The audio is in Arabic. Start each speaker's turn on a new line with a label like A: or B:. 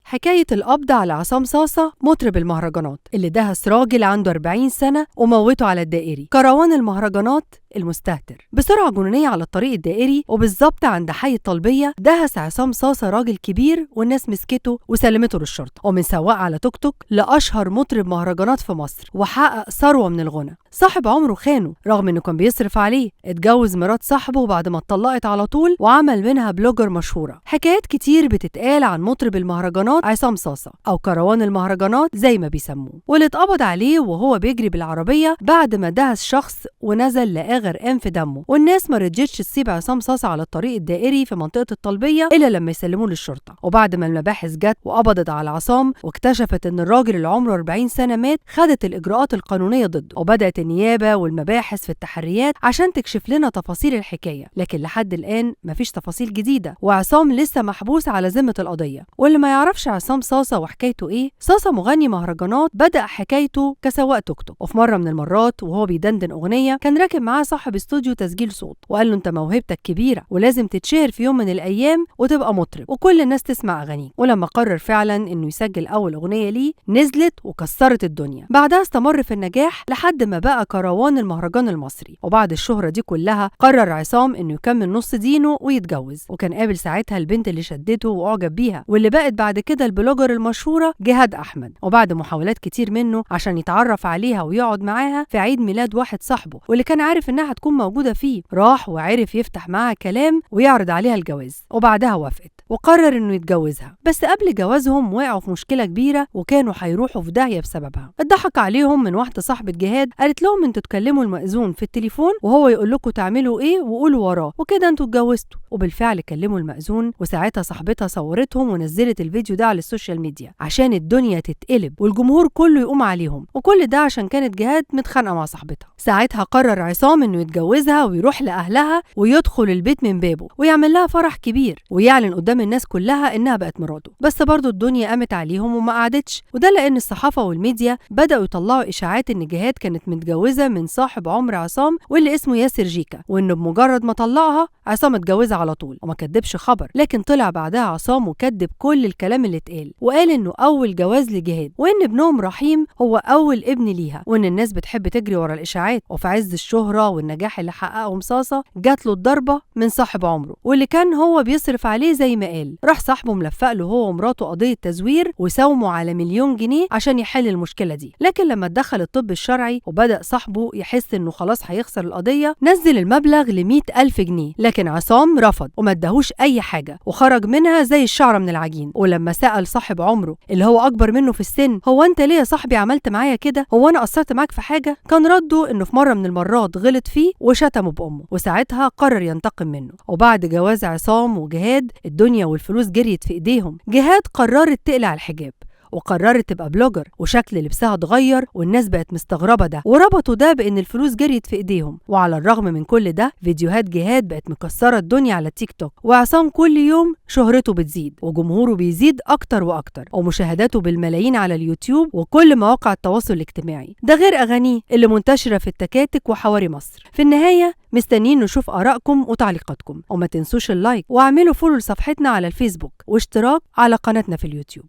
A: حكاية القبض على عصام صاصة مطرب المهرجانات اللي دهس راجل عنده 40 سنة وموته على الدائري، كروان المهرجانات المستهتر. بسرعة جنونية على الطريق الدائري وبالظبط عند حي الطلبية دهس عصام صاصة راجل كبير والناس مسكته وسلمته للشرطة. ومن سواق على توك توك لأشهر مطرب مهرجانات في مصر وحقق ثروة من الغنى. صاحب عمره خانه رغم انه كان بيصرف عليه، اتجوز مرات صاحبه بعد ما اتطلقت على طول وعمل منها بلوجر مشهورة. حكايات كتير بتتقال عن مطرب المهرجانات عصام صاصة او كروان المهرجانات زي ما بيسموه، واللي اتقبض عليه وهو بيجري بالعربية بعد ما دهس شخص ونزل لقاه غرقان في دمه. والناس ما رضيتش تسيب عصام صاصة على الطريق الدائري في منطقة الطلبية الا لما يسلموه للشرطة. وبعد ما المباحث جت وقبضت على عصام واكتشفت ان الراجل اللي عمره 40 سنة مات، خدت الاجراءات القانونية ضده، وبدأت النيابة والمباحث في التحريات عشان تكشف لنا تفاصيل الحكاية. لكن لحد الآن مفيش تفاصيل جديدة، وعصام لسه محبوس على ذمة القضية. واللي ما يعرفش عصام صاصة وحكايته ايه، صاصة مغني مهرجانات بدأ حكايته كسواق توك توك، وفي مرة من المرات وهو بيدندن أغنية كان راكب معاه صاحب استوديو تسجيل صوت وقال له انت موهبتك كبيرة ولازم تتشهر في يوم من الأيام وتبقى مطرب وكل الناس تسمع أغانيك. ولما قرر فعلا انه يسجل أول أغنية ليه نزلت وكسرت الدنيا. بعدها استمر في النجاح لحد ما بقى كروان المهرجان المصري. وبعد الشهرة دي كلها قرر عصام انه يكمل نص دينه ويتجوز، وكان قابل ساعتها البنت اللي شدته واعجب بيها واللي بقت بعد كده البلوجر المشهورة جهاد احمد. وبعد محاولات كتير منه عشان يتعرف عليها ويقعد معاها في عيد ميلاد واحد صاحبه واللي كان عارف انها هتكون موجودة فيه، راح وعرف يفتح معاها كلام ويعرض عليها الجواز، وبعدها وافقت وقرر انه يتجوزها. بس قبل جوازهم وقعوا في مشكلة كبيرة وكانوا هيروحوا في داهية بسببها. اتضحك عليهم من واحدة صاحبة جهاد قالت لهم انتوا تكلموا المأذون في التليفون وهو يقول لكم تعملوا ايه وقولوا وراه وكده انتوا اتجوزتوا. وبالفعل كلموا المأذون، وساعتها صاحبتها صورتهم ونزلت الفيديو ده على السوشيال ميديا عشان الدنيا تتقلب والجمهور كله يقوم عليهم، وكل ده عشان كانت جهاد متخانقة مع صاحبتها. ساعتها قرر عصام انه يتجوزها ويروح لأهلها ويدخل البيت من بابه ويعمل لها فرح كبير ويعلن قدام الناس كلها انها بقت مراته. بس برضو الدنيا قامت عليهم وما قعدتش، وده لان الصحافة والميديا بدأوا يطلعوا اشاعات ان جهاد كانت متجوزة من صاحب عمر عصام واللي اسمه ياسر جيكا، وانه بمجرد ما طلقها عصام اتجوزها على طول وما كدبش خبر. لكن طلع بعدها عصام وكدب كل الكلام اللي اتقال وقال انه اول جواز لجهاد وان ابنهم رحيم هو اول ابن ليها، وان الناس بتحب تجري ورا الاشاعات. وفي عز الشهرة والنجاح اللي حققهم صاصة جات له الضربة من صاحب عمره واللي كان هو بيصرف عليه زي ما قال. راح صاحبه ملفق له هو ومراته قضية تزوير وساوموا على 1,000,000 جنيه عشان يحل المشكلة دي. لكن لما اتدخل الطب الشرعي وبدأ صاحبه يحس انه خلاص هيخسر القضية، نزل المبلغ ل100,000 جنيه، لكن عصام رفض وما اداهوش اي حاجة وخرج منها زي الشعرة من العجين. ولما سأل صاحب عمره اللي هو اكبر منه في السن هو انت ليه يا صاحبي عملت معايا كده، هو انا قصرت معاك في حاجة، كان رده انه في مرة من المرات غلط فيه وشتمه بأمه، وساعتها قرر ينتقم منه. وبعد جواز عصام وجهاد الدنيا والفلوس جريت في ايديهم. جهاد قررت تقلع الحجاب وقررت تبقى بلوجر وشكل لبسها اتغير والناس بقت مستغربة ده، وربطوا ده بان الفلوس جريت في ايديهم. وعلى الرغم من كل ده فيديوهات جهاد بقت مكسرة الدنيا على التيك توك، وعصام كل يوم شهرته بتزيد وجمهوره بيزيد اكتر واكتر ومشاهداته بالملايين على اليوتيوب وكل مواقع التواصل الاجتماعي، ده غير اغانيه اللي منتشرة في التكاتك وحواري مصر. في النهاية مستنيين نشوف آرائكم وتعليقاتكم، وما تنسوش اللايك واعملوا فولو لصفحتنا على الفيسبوك واشتراك على قناتنا في اليوتيوب.